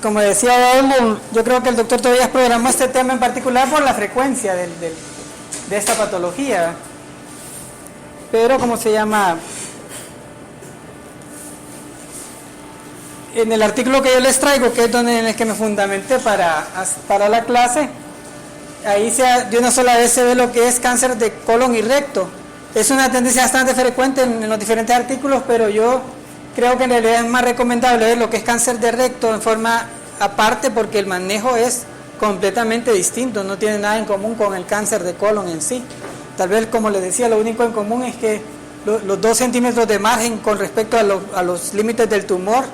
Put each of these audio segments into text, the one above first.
Como decía él, yo creo que el doctor Tobías programó este tema en particular por la frecuencia de esta patología. Pero, ¿cómo se llama? En el artículo que yo les traigo, que es en el que me fundamenté para la clase, ahí de una sola vez se ve lo que es cáncer de colon y recto. Es una tendencia bastante frecuente en los diferentes artículos, pero yo creo que en realidad es más recomendable ver lo que es cáncer de recto en forma aparte, porque el manejo es completamente distinto, no tiene nada en común con el cáncer de colon en sí. Tal vez, como les decía, lo único en común es que los 2 centímetros de margen con respecto a los límites del tumor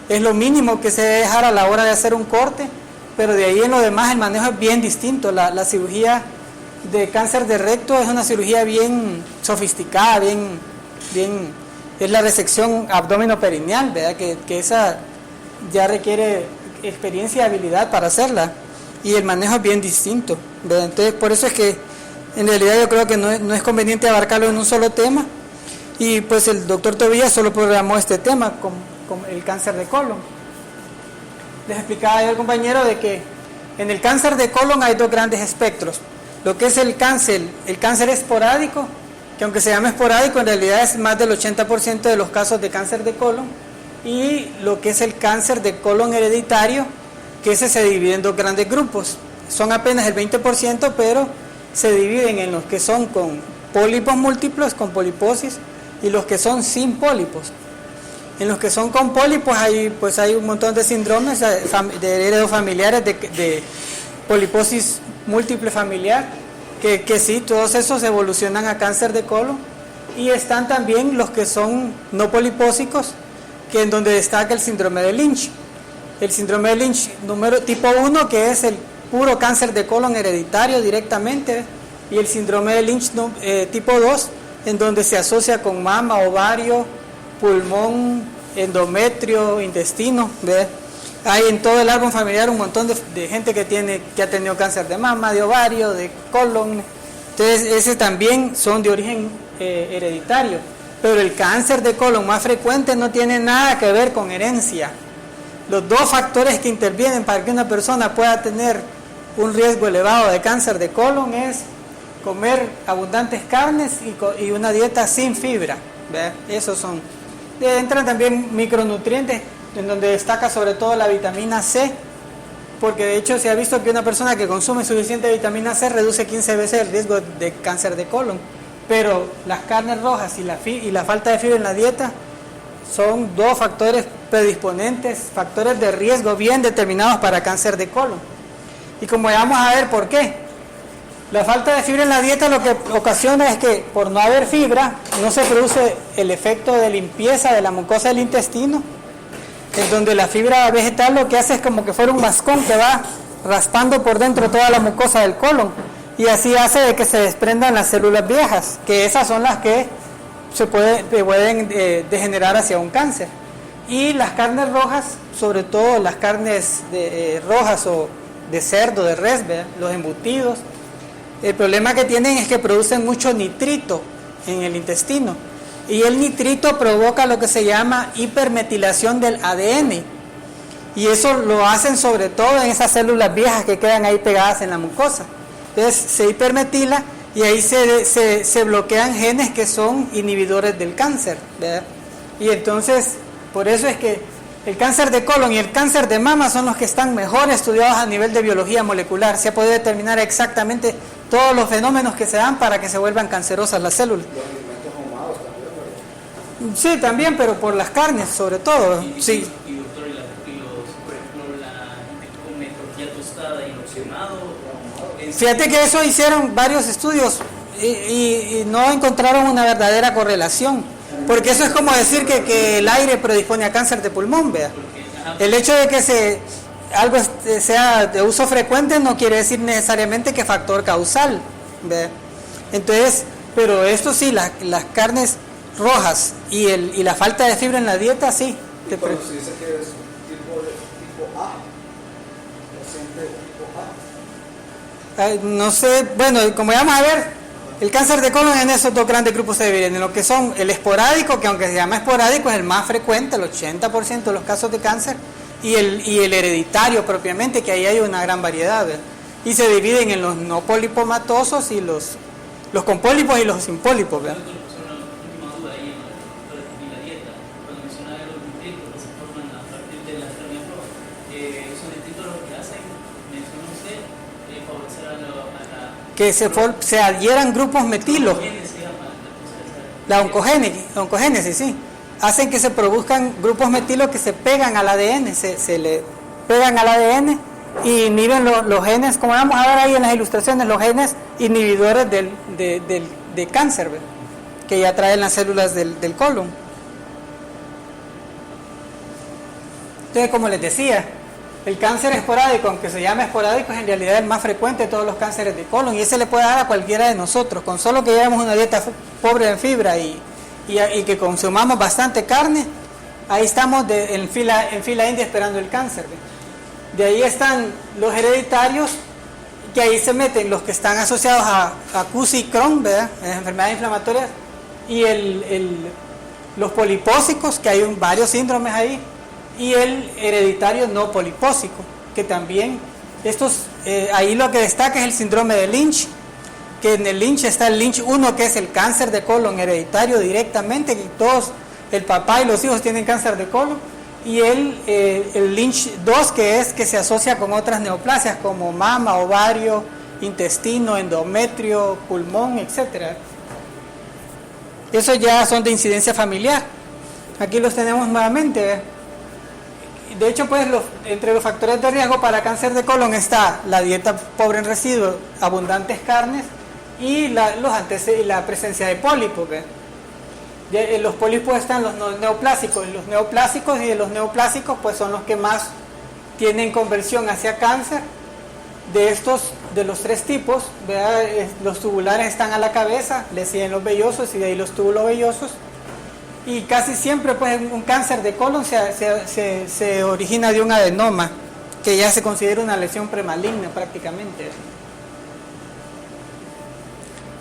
es lo mínimo que se debe dejar a la hora de hacer un corte, pero de ahí en lo demás el manejo es bien distinto. La cirugía de cáncer de recto es una cirugía bien sofisticada, es la resección abdominoperineal, ¿verdad? Que esa ya requiere experiencia y habilidad para hacerla, y el manejo es bien distinto, ¿verdad? Entonces, por eso es que en realidad yo creo que no es conveniente abarcarlo en un solo tema, y pues el doctor Tobías solo programó este tema con el cáncer de colon. Les explicaba yo al compañero de que en el cáncer de colon hay 2 grandes espectros: lo que es el cáncer esporádico, que aunque se llama esporádico, en realidad es más del 80% de los casos de cáncer de colon, y lo que es el cáncer de colon hereditario, que ese se divide en 2 grandes grupos. Son apenas el 20%, pero se dividen en los que son con pólipos múltiples, con poliposis, y los que son sin pólipos. En los que son con pólipos hay un montón de síndromes de heredofamiliares de poliposis múltiple familiar, que sí, todos esos evolucionan a cáncer de colon, y están también los que son no polipósicos, que en donde destaca el síndrome de Lynch. El síndrome de Lynch tipo 1, que es el puro cáncer de colon hereditario directamente, y el síndrome de Lynch tipo 2, en donde se asocia con mama, ovario, pulmón, endometrio, intestino, ¿ves? Hay en todo el árbol familiar un montón de gente que ha tenido cáncer de mama, de ovario, de colon. Entonces, ese también son de origen hereditario. Pero el cáncer de colon más frecuente no tiene nada que ver con herencia. Los 2 factores que intervienen para que una persona pueda tener un riesgo elevado de cáncer de colon es comer abundantes carnes y una dieta sin fibra, ¿ves? Esos son. Entran también micronutrientes, en donde destaca sobre todo la vitamina C, porque de hecho se ha visto que una persona que consume suficiente vitamina C reduce 15 veces el riesgo de cáncer de colon. Pero las carnes rojas y la falta de fibra en la dieta son 2 factores predisponentes, factores de riesgo bien determinados para cáncer de colon. Y como ya vamos a ver por qué, la falta de fibra en la dieta lo que ocasiona es que por no haber fibra no se produce el efecto de limpieza de la mucosa del intestino, en donde la fibra vegetal lo que hace es como que fuera un mascón que va raspando por dentro toda la mucosa del colon, y así hace de que se desprendan las células viejas, que esas son las que pueden degenerar hacia un cáncer. Y las carnes rojas, sobre todo las carnes rojas o de cerdo, de res, ¿verdad? Los embutidos, el problema que tienen es que producen mucho nitrito en el intestino, y el nitrito provoca lo que se llama hipermetilación del ADN, y eso lo hacen sobre todo en esas células viejas que quedan ahí pegadas en la mucosa. Entonces se hipermetila y ahí se bloquean genes que son inhibidores del cáncer, ¿verdad? Y entonces, por eso es que el cáncer de colon y el cáncer de mama son los que están mejor estudiados a nivel de biología molecular. Se ha podido determinar exactamente todos los fenómenos que se dan para que se vuelvan cancerosas las células. Los alimentos ahumados también, ¿verdad? Sí, también, pero por las carnes sobre todo. Sí. Y doctor, por ejemplo, la gente que come tortilla tostada y erosionado. Fíjate que eso hicieron varios estudios y no encontraron una verdadera correlación, porque eso es como decir que el aire predispone a cáncer de pulmón, vea. El hecho de que algo sea de uso frecuente no quiere decir necesariamente que factor causal, vea. Entonces, pero esto sí, las carnes rojas y la falta de fibra en la dieta, sí. Pero si dice que es tipo A, paciente tipo A. No sé, bueno, como ya vamos a ver, el cáncer de colon en esos 2 grandes grupos se dividen en lo que son el esporádico, que aunque se llama esporádico es el más frecuente, el 80% de los casos de cáncer, y el hereditario propiamente, que ahí hay una gran variedad, ¿verdad? Y se dividen en los no polipomatosos y los con pólipos y los sin pólipos, ¿verdad? Una última duda ahí en la dieta. Cuando mencionaba los nutrientes que se forman a partir de la carne roja, esos nutrientes lo que hacen, mencionó usted, favorecer a la Que se adhieran grupos metilos. La oncogénesis, sí. Hacen que se produzcan grupos metilos que se pegan al ADN, se le pegan al ADN y inhiben los genes, como vamos a ver ahí en las ilustraciones, los genes inhibidores de cáncer, ¿verdad? Que ya traen las células del colon. Entonces, como les decía, el cáncer esporádico, aunque se llama esporádico, es en realidad el más frecuente de todos los cánceres de colon, y ese le puede dar a cualquiera de nosotros, con solo que llevemos una dieta pobre en fibra y que consumamos bastante carne. Ahí estamos en fila india esperando el cáncer, ¿ve? De ahí están los hereditarios, que ahí se meten los que están asociados a CUS y Crohn, ¿verdad? Enfermedades inflamatorias, y los polipósicos, que hay varios síndromes ahí, y el hereditario no polipósico, que también ahí lo que destaca es el síndrome de Lynch, que en el Lynch está el Lynch 1, que es el cáncer de colon hereditario directamente, que todos, el papá y los hijos tienen cáncer de colon, y el Lynch 2, que se asocia con otras neoplasias como mama, ovario, intestino, endometrio, pulmón, etcétera. Esos ya son de incidencia familiar. Aquí los tenemos nuevamente, ¿ve? De hecho, pues entre los factores de riesgo para cáncer de colon está la dieta pobre en residuos, abundantes carnes y la presencia de pólipos, ¿ve? En los pólipos están los neoplásicos, y de los neoplásicos pues son los que más tienen conversión hacia cáncer. De los tres tipos, ¿verdad? Los tubulares están a la cabeza, le siguen los vellosos y de ahí los túbulos vellosos. Y casi siempre pues un cáncer de colon se origina de un adenoma, que ya se considera una lesión premaligna prácticamente.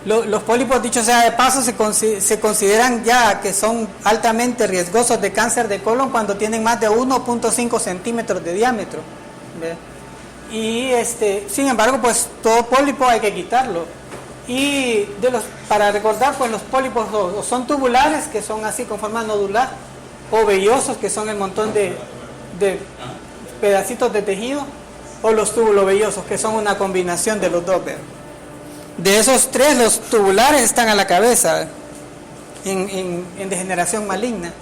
Los pólipos, dicho sea de paso, se consideran ya que son altamente riesgosos de cáncer de colon cuando tienen más de 1.5 centímetros de diámetro, ¿ve? Y sin embargo, pues todo pólipo hay que quitarlo. Y para recordar, pues los pólipos o son tubulares, que son así con forma nodular, o vellosos, que son el montón de pedacitos de tejido, o los tubulovellosos, que son una combinación de los dos, ¿ve? De esos tres, los tubulares están a la cabeza en degeneración maligna.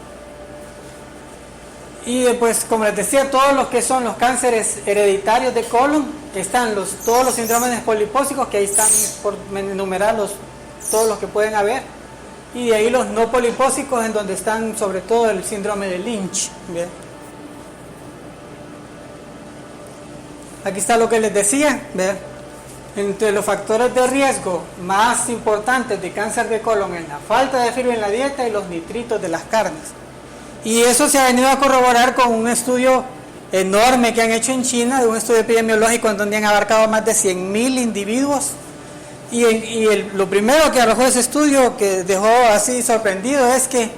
Y pues, como les decía, todos los que son los cánceres hereditarios de colon, están todos los síndromes polipósicos, que ahí están por enumerar todos los que pueden haber, y de ahí los no polipósicos, en donde están sobre todo el síndrome de Lynch, ¿bien? Aquí está lo que les decía, ¿bien? Entre los factores de riesgo más importantes de cáncer de colon es la falta de fibra en la dieta y los nitritos de las carnes. Y eso se ha venido a corroborar con un estudio enorme que han hecho en China, de un estudio epidemiológico en donde han abarcado más de 100.000 individuos. Lo primero que arrojó ese estudio, que dejó así sorprendido, es que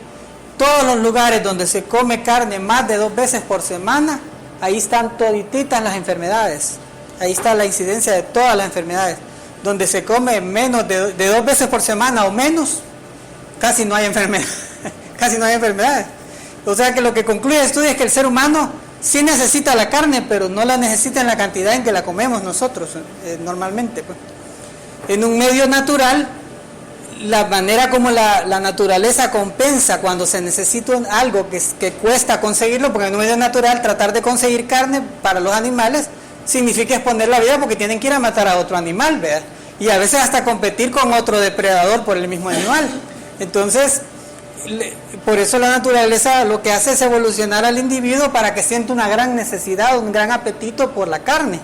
todos los lugares donde se come carne más de 2 veces por semana, ahí están todititas las enfermedades. Ahí está la incidencia de todas las enfermedades. Donde se come menos de 2 veces por semana o menos, casi no hay enfermedades. Casi no hay enfermedades. O sea que lo que concluye el estudio es que el ser humano sí necesita la carne, pero no la necesita en la cantidad en que la comemos nosotros normalmente, pues. En un medio natural, la manera como la naturaleza compensa cuando se necesita algo que cuesta conseguirlo, porque en un medio natural tratar de conseguir carne para los animales significa exponer la vida, porque tienen que ir a matar a otro animal, ¿verdad? Y a veces hasta competir con otro depredador por el mismo animal. Entonces, por eso la naturaleza lo que hace es evolucionar al individuo para que sienta una gran necesidad, un gran apetito por la carne,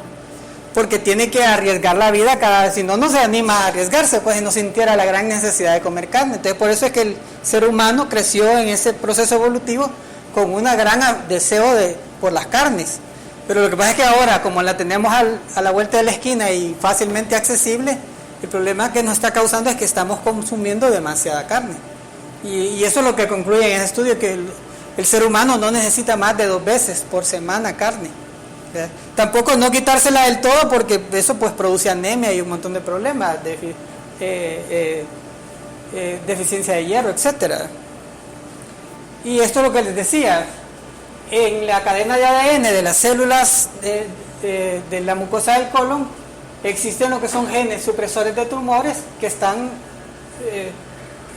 porque tiene que arriesgar la vida cada vez, si no, no se anima a arriesgarse, pues si no sintiera la gran necesidad de comer carne. Entonces por eso es que el ser humano creció en ese proceso evolutivo con un gran deseo por las carnes. Pero lo que pasa es que ahora, como la tenemos a la vuelta de la esquina y fácilmente accesible, el problema que nos está causando es que estamos consumiendo demasiada carne. Y eso es lo que concluye en ese estudio, que El ser humano no necesita más de 2 veces por semana carne. ¿Verdad? Tampoco no quitársela del todo, porque eso pues produce anemia y un montón de problemas, deficiencia de hierro, etcétera. Y esto es lo que les decía, en la cadena de ADN de las células de la mucosa del colon existen lo que son genes supresores de tumores que están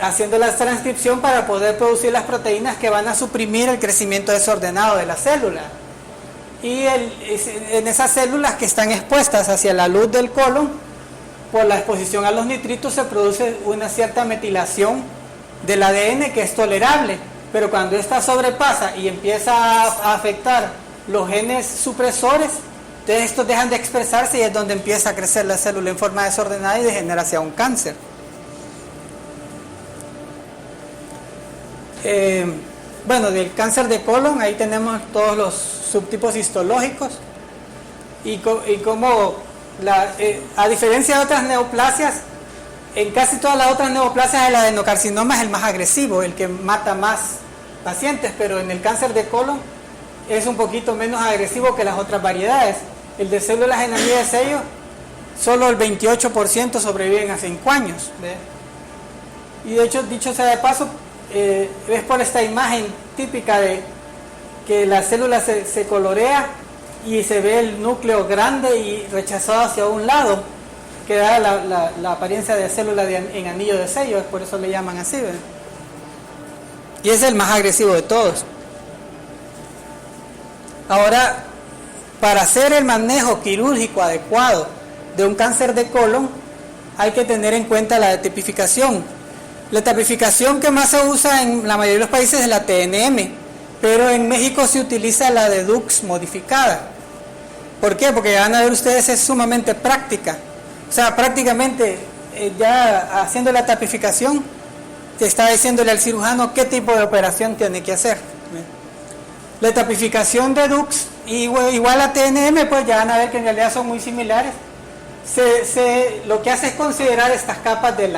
haciendo la transcripción para poder producir las proteínas que van a suprimir el crecimiento desordenado de la célula. Y en esas células que están expuestas hacia la luz del colon, por la exposición a los nitritos se produce una cierta metilación del ADN que es tolerable, pero cuando esta sobrepasa y empieza a afectar los genes supresores, entonces estos dejan de expresarse y es donde empieza a crecer la célula en forma desordenada y degenera hacia un cáncer. Bueno, del cáncer de colon, ahí tenemos todos los subtipos histológicos y como a diferencia de otras neoplasias, en casi todas las otras neoplasias el adenocarcinoma es el más agresivo, el que mata más pacientes, pero en el cáncer de colon es un poquito menos agresivo que las otras variedades. El de células en anillo de sello, solo el 28% sobreviven a 5 años. ¿Ve? Y de hecho, dicho sea de paso, es por esta imagen típica de que la célula se colorea y se ve el núcleo grande y rechazado hacia un lado, que da la apariencia de célula en anillo de sello, es por eso le llaman así, ¿verdad? Y es el más agresivo de todos. Ahora, para hacer el manejo quirúrgico adecuado de un cáncer de colon, hay que tener en cuenta la tipificación. La tipificación que más se usa en la mayoría de los países es la TNM, pero en México se utiliza la de Dux modificada. ¿Por qué? Porque van a ver ustedes, es sumamente práctica. O sea, prácticamente ya haciendo la tipificación, te está diciéndole al cirujano qué tipo de operación tiene que hacer. La tipificación de Dux, igual a TNM, pues ya van a ver que en realidad son muy similares. Lo que hace es considerar estas capas de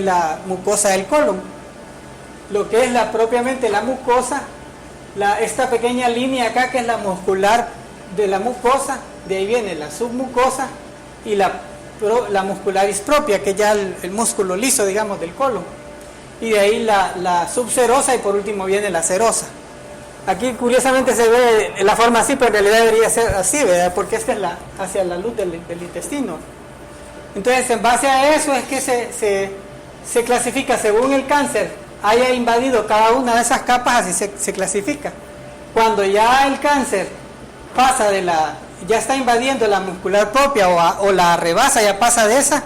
la mucosa del colon. Lo que es propiamente la mucosa, esta pequeña línea acá que es la muscular de la mucosa, de ahí viene la submucosa y la muscularis propia, que es ya el músculo liso, digamos, del colon. Y de ahí la subserosa y por último viene la serosa. Aquí curiosamente se ve la forma así, pero en realidad debería ser así, ¿verdad? Porque esta es hacia la luz del intestino. Entonces, en base a eso es que se clasifica según el cáncer haya invadido cada una de esas capas, así se clasifica. Cuando ya el cáncer pasa ya está invadiendo la muscular propia o la rebasa, ya pasa de esa,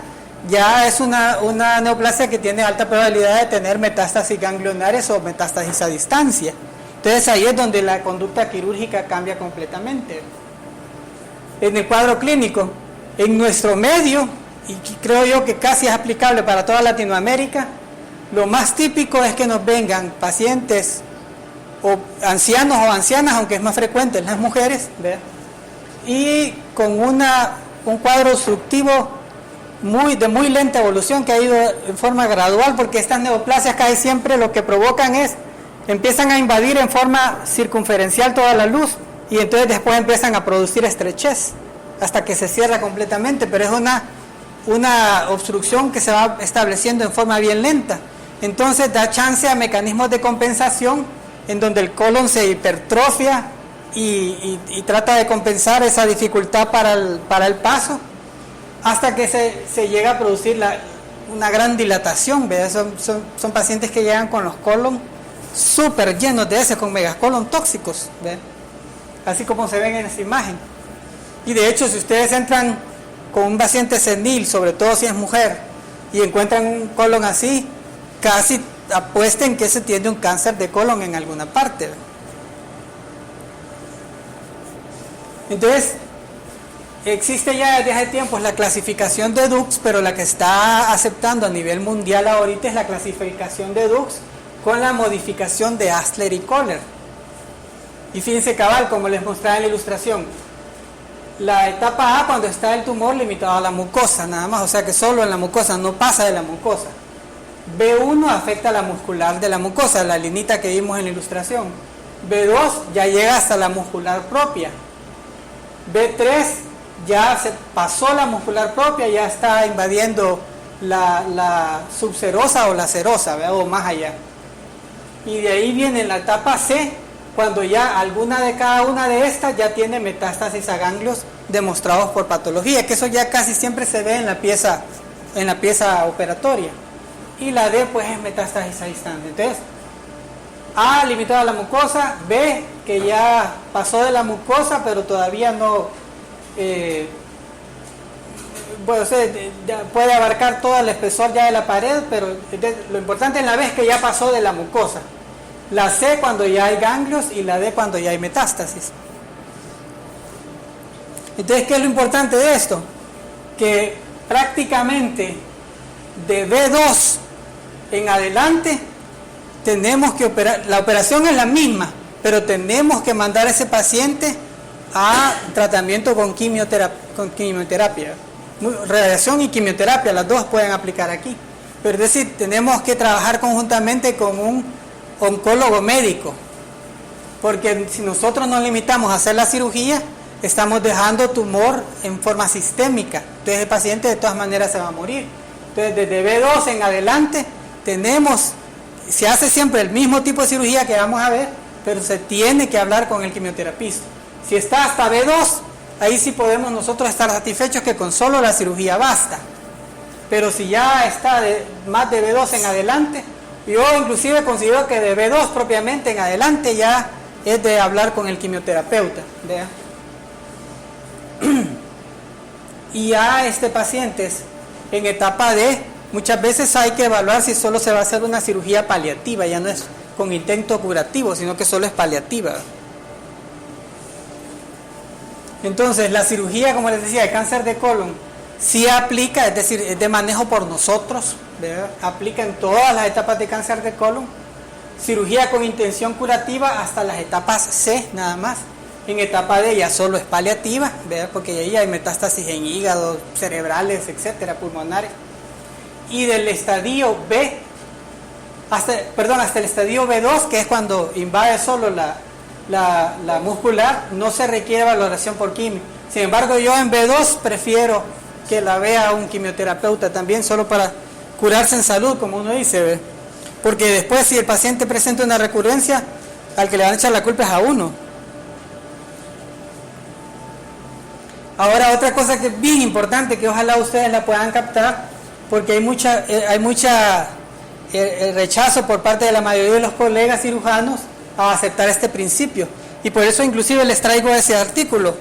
ya es una neoplasia que tiene alta probabilidad de tener metástasis ganglionares o metástasis a distancia. Entonces ahí es donde la conducta quirúrgica cambia completamente. En el cuadro clínico, en nuestro medio, y creo yo que casi es aplicable para toda Latinoamérica, lo más típico es que nos vengan pacientes o ancianos o ancianas, aunque es más frecuente en las mujeres, ¿verdad? Y con un cuadro obstructivo de muy lenta evolución que ha ido en forma gradual, porque estas neoplasias casi siempre lo que provocan es empiezan a invadir en forma circunferencial toda la luz y entonces después empiezan a producir estrechez hasta que se cierra completamente, pero es una obstrucción que se va estableciendo en forma bien lenta. Entonces da chance a mecanismos de compensación en donde el colon se hipertrofia y trata de compensar esa dificultad para el paso hasta que se llega a producir una gran dilatación, ¿verdad? Son pacientes que llegan con los colon súper llenos de heces, con megacolon tóxicos, ¿verdad? Así como se ven en esta imagen. Y de hecho, si ustedes entran con un paciente senil, sobre todo si es mujer, y encuentran un colon así, casi apuesten que se tiene un cáncer de colon en alguna parte, ¿verdad? Entonces, existe ya desde hace tiempo la clasificación de Dux, pero la que está aceptando a nivel mundial ahorita es la clasificación de Dux con la modificación de Astler y Kohler. Y fíjense cabal, como les mostraba en la ilustración, la etapa A cuando está el tumor limitado a la mucosa, nada más, o sea que solo en la mucosa, no pasa de la mucosa. B1 afecta a la muscular de la mucosa, la linita que vimos en la ilustración. B2 ya llega hasta la muscular propia. B3 ya se pasó la muscular propia, ya está invadiendo la subserosa o la serosa, ¿verdad? O más allá. Y de ahí viene la etapa C, cuando ya alguna de cada una de estas ya tiene metástasis a ganglios demostrados por patología, que eso ya casi siempre se ve en la pieza operatoria. Y la D pues es metástasis a distancia. Entonces, A limitado a la mucosa, B que ya pasó de la mucosa pero todavía no puede abarcar todo el espesor ya de la pared, pero lo importante en la B es que ya pasó de la mucosa. La C cuando ya hay ganglios y la D cuando ya hay metástasis. Entonces, ¿qué es lo importante de esto? Que prácticamente de B2 en adelante tenemos que operar, la operación es la misma, pero tenemos que mandar a ese paciente a tratamiento con quimioterapia. Radiación y quimioterapia, las dos pueden aplicar aquí. Pero es decir, tenemos que trabajar conjuntamente con un oncólogo médico, porque si nosotros nos limitamos a hacer la cirugía, estamos dejando tumor en forma sistémica, entonces el paciente de todas maneras se va a morir. Entonces desde B2 en adelante se hace siempre el mismo tipo de cirugía que vamos a ver, pero se tiene que hablar con el quimioterapista. Si está hasta B2, ahí sí podemos nosotros estar satisfechos que con solo la cirugía basta, pero si ya está más de B2 en adelante, yo inclusive considero que de B2 propiamente en adelante ya es de hablar con el quimioterapeuta, ¿vea? Y ya pacientes en etapa D, muchas veces hay que evaluar si solo se va a hacer una cirugía paliativa, ya no es con intento curativo, sino que solo es paliativa. Entonces, la cirugía, como les decía, de cáncer de colon, sí aplica, es decir, es de manejo por nosotros, ¿verdad? Aplica en todas las etapas de cáncer de colon. Cirugía con intención curativa hasta las etapas C, nada más. En etapa D ya solo es paliativa, ¿verdad? Porque ahí hay metástasis en hígado, cerebrales, etcétera, pulmonares. Y del estadio B, hasta el estadio B2, que es cuando invade solo la muscular, no se requiere valoración por quimio. Sin embargo, yo en B2 prefiero que la vea un quimioterapeuta también, solo para curarse en salud, como uno dice, ¿ve? Porque después, si el paciente presenta una recurrencia, al que le van a echar la culpa es a uno. Ahora, otra cosa que es bien importante, que ojalá ustedes la puedan captar, porque hay mucha rechazo por parte de la mayoría de los colegas cirujanos a aceptar este principio, y por eso inclusive les traigo ese artículo,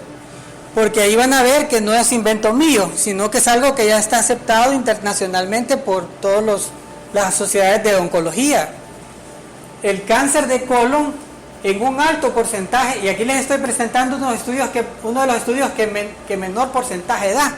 porque ahí van a ver que no es invento mío, sino que es algo que ya está aceptado internacionalmente por todas las sociedades de oncología. El cáncer de colon en un alto porcentaje, y aquí les estoy presentando uno de los estudios que menor porcentaje da,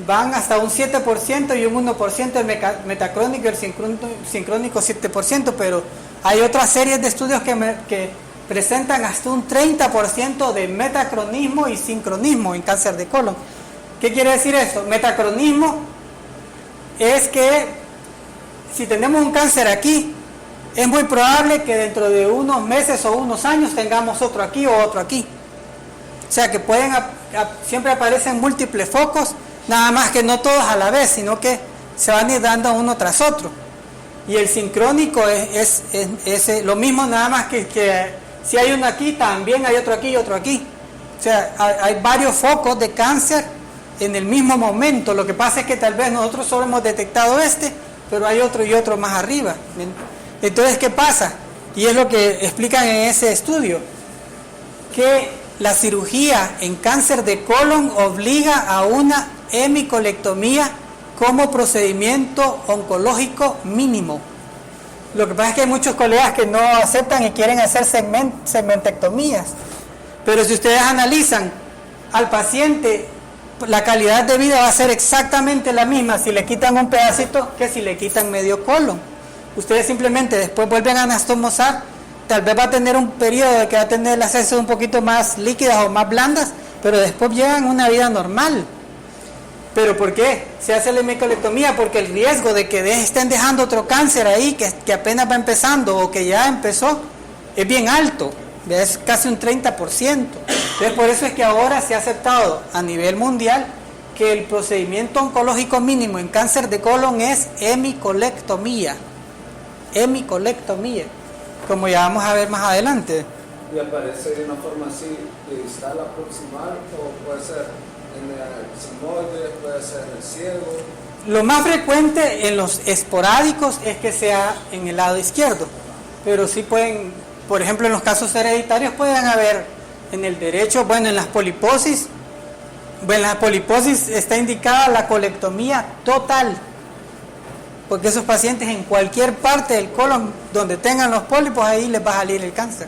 van hasta un 7% y un 1% el metacrónico y el sincrónico 7%, pero hay otras series de estudios que presentan hasta un 30% de metacronismo y sincronismo en cáncer de colon. ¿Qué quiere decir eso? Metacronismo es que si tenemos un cáncer aquí, es muy probable que dentro de unos meses o unos años tengamos otro aquí o otro aquí. O sea que siempre aparecen múltiples focos, nada más que no todos a la vez, sino que se van a ir dando uno tras otro. Y el sincrónico es lo mismo, nada más que si hay uno aquí, también hay otro aquí y otro aquí. O sea, hay varios focos de cáncer en el mismo momento. Lo que pasa es que tal vez nosotros solo hemos detectado pero hay otro y otro más arriba. Entonces, ¿qué pasa? Y es lo que explican en ese estudio, que la cirugía en cáncer de colon obliga a una hemicolectomía como procedimiento oncológico mínimo. Lo que pasa es que hay muchos colegas que no aceptan y quieren hacer segmentectomías. Pero si ustedes analizan al paciente, la calidad de vida va a ser exactamente la misma si le quitan un pedacito que si le quitan medio colon. Ustedes simplemente después vuelven a anastomosar, tal vez va a tener un periodo de que va a tener las heces un poquito más líquidas o más blandas, pero después llegan a una vida normal. ¿Pero por qué se hace la hemicolectomía? Porque el riesgo de que estén dejando otro cáncer ahí, que apenas va empezando o que ya empezó, es bien alto, es casi un 30%. Entonces, por eso es que ahora se ha aceptado a nivel mundial que el procedimiento oncológico mínimo en cáncer de colon es hemicolectomía. Hemicolectomía, como ya vamos a ver más adelante. Y aparece de una forma así, distal, proximal, o puede ser en el sigmoide, puede ser en el ciego. Lo más frecuente en los esporádicos es que sea en el lado izquierdo, pero sí pueden, por ejemplo, en los casos hereditarios pueden haber en el derecho, bueno, en las poliposis. Bueno, en la poliposis está indicada la colectomía total, porque esos pacientes en cualquier parte del colon donde tengan los pólipos, ahí les va a salir el cáncer.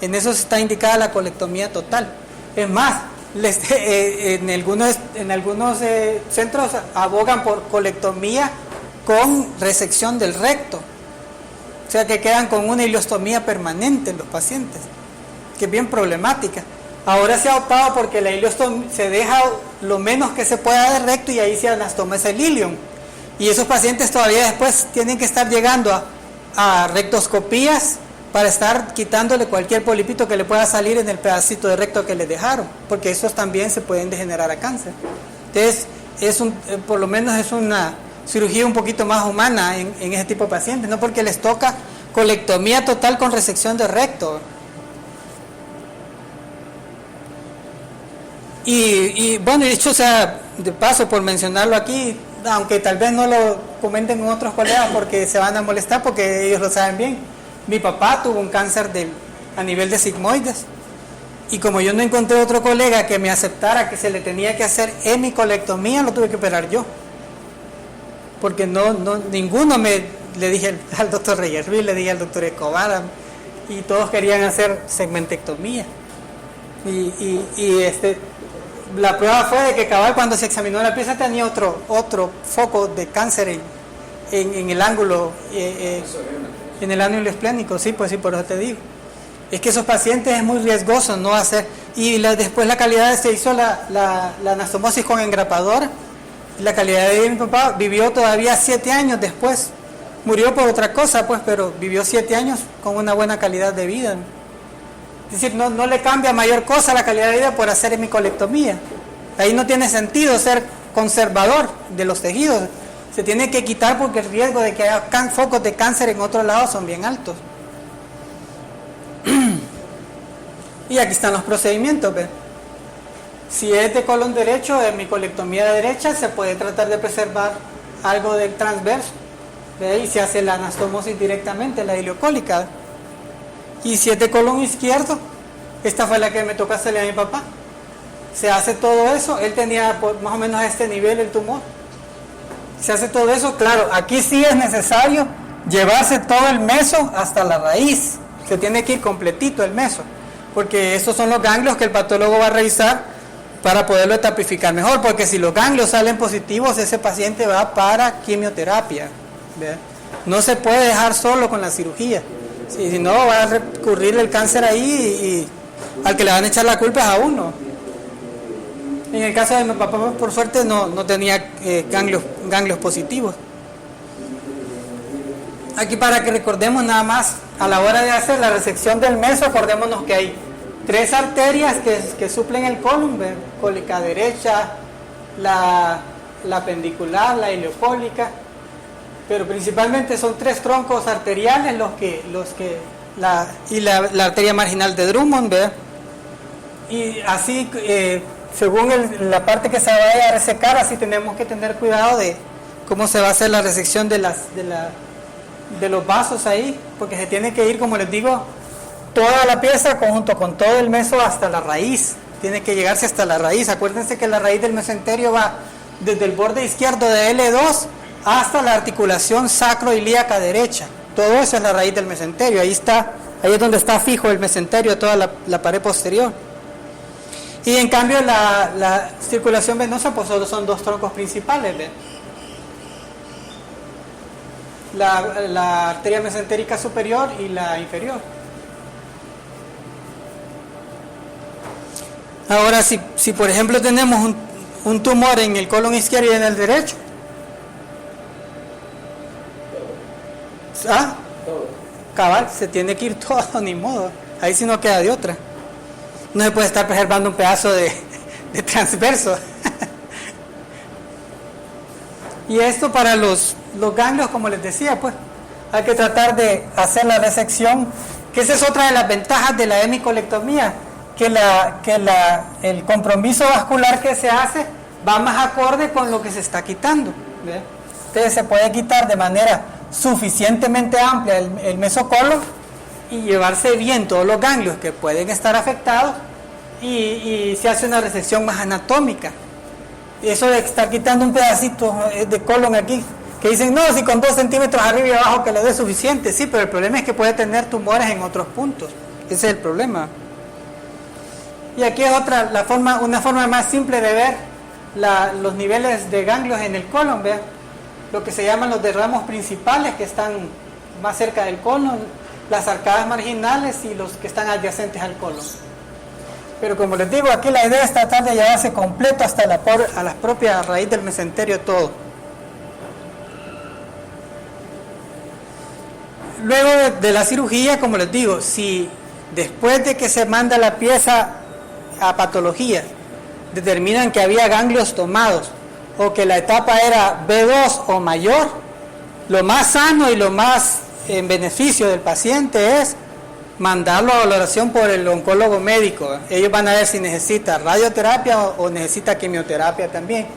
En eso está indicada la colectomía total. Es más, en algunos centros abogan por colectomía con resección del recto, o sea que quedan con una ileostomía permanente los pacientes, que es bien problemática. Ahora se ha optado porque la ileostomía se deja lo menos que se pueda del recto y ahí se anastoma ese ilium, y esos pacientes todavía después tienen que estar llegando a rectoscopías para estar quitándole cualquier polipito que le pueda salir en el pedacito de recto que le dejaron, porque esos también se pueden degenerar a cáncer. Entonces, por lo menos es una cirugía un poquito más humana en ese tipo de pacientes, no porque les toca colectomía total con resección de recto. Y bueno, de hecho, o sea, de paso, por mencionarlo aquí, aunque tal vez no lo comenten con otros colegas porque se van a molestar, porque ellos lo saben bien. Mi papá tuvo un cáncer a nivel de sigmoides, y como yo no encontré otro colega que me aceptara que se le tenía que hacer hemicolectomía, lo tuve que operar yo, porque ninguno le dije al doctor Reyes Ruiz, le dije al doctor Escobar, y todos querían hacer segmentectomía. La prueba fue de que cabal cuando se examinó la pieza tenía otro foco de cáncer en el ángulo, en el ángulo esplénico. Sí, pues sí, por eso te digo. Es que esos pacientes es muy riesgoso no hacer. Y después la calidad, se hizo la anastomosis con engrapador. La calidad de vida de mi papá vivió todavía 7 años después. Murió por otra cosa, pues, pero vivió 7 años con una buena calidad de vida. Es decir, no le cambia mayor cosa la calidad de vida por hacer hemicolectomía. Ahí no tiene sentido ser conservador de los tejidos. Se tiene que quitar porque el riesgo de que haya focos de cáncer en otro lado son bien altos. Y aquí están los procedimientos, ¿ve? Si es de colon derecho, hemicolectomía de derecha, se puede tratar de preservar algo del transverso, ¿ve? Y se hace la anastomosis directamente, la ileocólica. Y si es de colon izquierdo, esta fue la que me tocó hacerle a mi papá. Se hace todo eso, él tenía más o menos a este nivel el tumor. Se hace todo eso, claro, aquí sí es necesario llevarse todo el meso hasta la raíz. Se tiene que ir completito el meso, porque esos son los ganglios que el patólogo va a revisar para poderlo etapificar mejor, porque si los ganglios salen positivos, ese paciente va para quimioterapia, ¿ve? No se puede dejar solo con la cirugía, si no va a recurrir el cáncer ahí y al que le van a echar la culpa es a uno. En el caso de mi papá, por suerte, no tenía ganglios positivos. Aquí para que recordemos nada más, a la hora de hacer la resección del meso, acordémonos que hay 3 arterias que suplen el colon, cólica derecha, la pendicular, la ileocólica, pero principalmente son 3 troncos arteriales y la arteria marginal de Drummond, ¿verdad? Y así, según la parte que se vaya a resecar, así tenemos que tener cuidado de cómo se va a hacer la resección de los vasos ahí, porque se tiene que ir, como les digo, toda la pieza junto con todo el meso hasta la raíz. Tiene que llegarse hasta la raíz. Acuérdense que la raíz del mesenterio va desde el borde izquierdo de L2 hasta la articulación sacroilíaca derecha. Todo eso es la raíz del mesenterio. Ahí es donde está fijo el mesenterio, toda la pared posterior. Y en cambio la circulación venosa, pues solo son 2 troncos principales, ¿ve? La arteria mesentérica superior y la inferior. Ahora, si por ejemplo tenemos un tumor en el colon izquierdo y en el derecho. Ah, Todo. cabal, se tiene que ir todo, ni modo. Ahí sí no queda de otra. No se puede estar preservando un pedazo de transverso. Y esto para los ganglios, como les decía, pues hay que tratar de hacer la resección, que esa es otra de las ventajas de la hemicolectomía, que el compromiso vascular que se hace va más acorde con lo que se está quitando, ¿ve? Entonces se puede quitar de manera suficientemente amplia el mesocolon y llevarse bien todos los ganglios que pueden estar afectados y se hace una resección más anatómica. Y eso de estar quitando un pedacito de colon aquí, que dicen, no, si con 2 centímetros arriba y abajo que le dé suficiente, sí, pero el problema es que puede tener tumores en otros puntos, ese es el problema. Y aquí es una forma más simple de ver los niveles de ganglios en el colon, ¿vean? Lo que se llaman los derramos principales, que están más cerca del colon, las arcadas marginales y los que están adyacentes al colon. Pero como les digo, aquí la idea es tratar de llevarse completo hasta a la propia raíz del mesenterio todo. Luego de la cirugía, como les digo, si después de que se manda la pieza a patología determinan que había ganglios tomados o que la etapa era B2 o mayor, lo más sano y lo más en beneficio del paciente es mandarlo a valoración por el oncólogo médico. Ellos van a ver si necesita radioterapia o necesita quimioterapia también.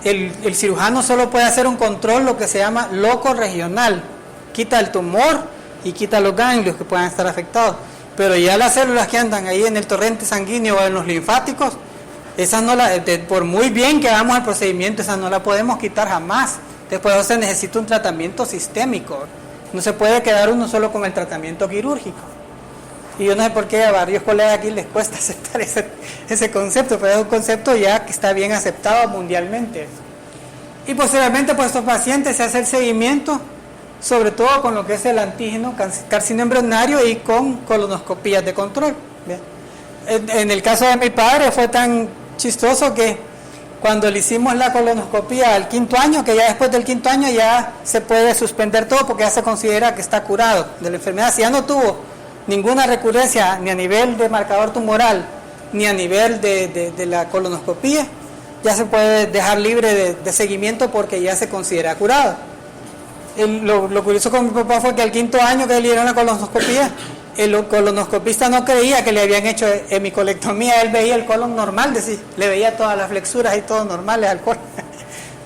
El cirujano solo puede hacer un control, lo que se llama loco regional. Quita el tumor y quita los ganglios que puedan estar afectados. Pero ya las células que andan ahí en el torrente sanguíneo o en los linfáticos, esas no por muy bien que hagamos el procedimiento, esas no la podemos quitar jamás. Después se necesita un tratamiento sistémico. No se puede quedar uno solo con el tratamiento quirúrgico. Y yo no sé por qué a varios colegas aquí les cuesta aceptar ese concepto, pero es un concepto ya que está bien aceptado mundialmente. Y posteriormente, pues estos pacientes se hace el seguimiento, sobre todo con lo que es el antígeno carcinoma embrionario y con colonoscopías de control. En el caso de mi padre fue tan chistoso que cuando le hicimos la colonoscopía al 5º año, que ya después del 5º año ya se puede suspender todo porque ya se considera que está curado de la enfermedad. Si ya no tuvo ninguna recurrencia ni a nivel de marcador tumoral ni a nivel de la colonoscopía, ya se puede dejar libre de seguimiento porque ya se considera curado. Lo curioso con mi papá fue que al 5º año que le dieron la colonoscopía, el colonoscopista no creía que le habían hecho hemicolectomía, él veía el colon normal, le veía todas las flexuras y todo normales al colon.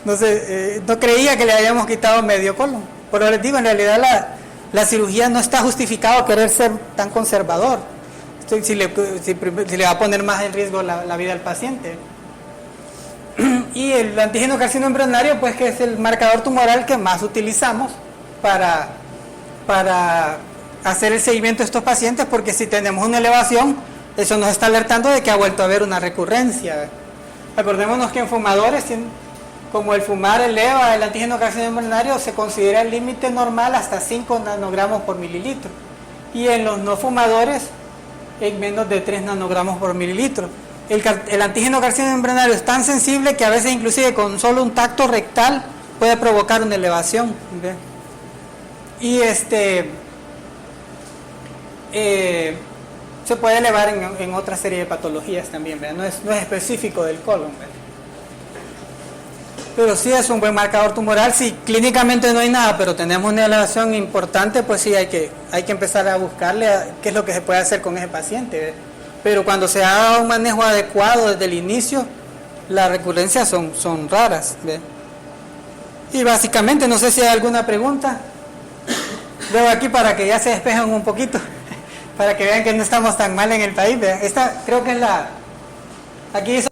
No creía que le habíamos quitado medio colon. Pero les digo, en realidad la cirugía no está justificado querer ser tan conservador. Si le va a poner más en riesgo la vida del paciente. Y el antígeno carcinoma embrionario, pues que es el marcador tumoral que más utilizamos para hacer el seguimiento de estos pacientes, porque si tenemos una elevación, eso nos está alertando de que ha vuelto a haber una recurrencia. Acordémonos que en fumadores, como el fumar eleva el antígeno carcinoma embrionario, se considera el límite normal hasta 5 nanogramos por mililitro, y en los no fumadores en menos de 3 nanogramos por mililitro. El antígeno carcinoma embrionario es tan sensible que a veces inclusive con solo un tacto rectal puede provocar una elevación, ¿ve? Y se puede elevar en otra serie de patologías también, ¿ve? No es específico del colon, ¿ve? Pero sí es un buen marcador tumoral. Si clínicamente no hay nada, pero tenemos una elevación importante, pues sí hay que empezar a buscarle qué es lo que se puede hacer con ese paciente, ¿ve? Pero cuando se haga un manejo adecuado desde el inicio, las recurrencias son raras, ¿ve? Y básicamente, no sé si hay alguna pregunta. Luego aquí para que ya se despejen un poquito, para que vean que no estamos tan mal en el país, ¿ve? Esta creo que es aquí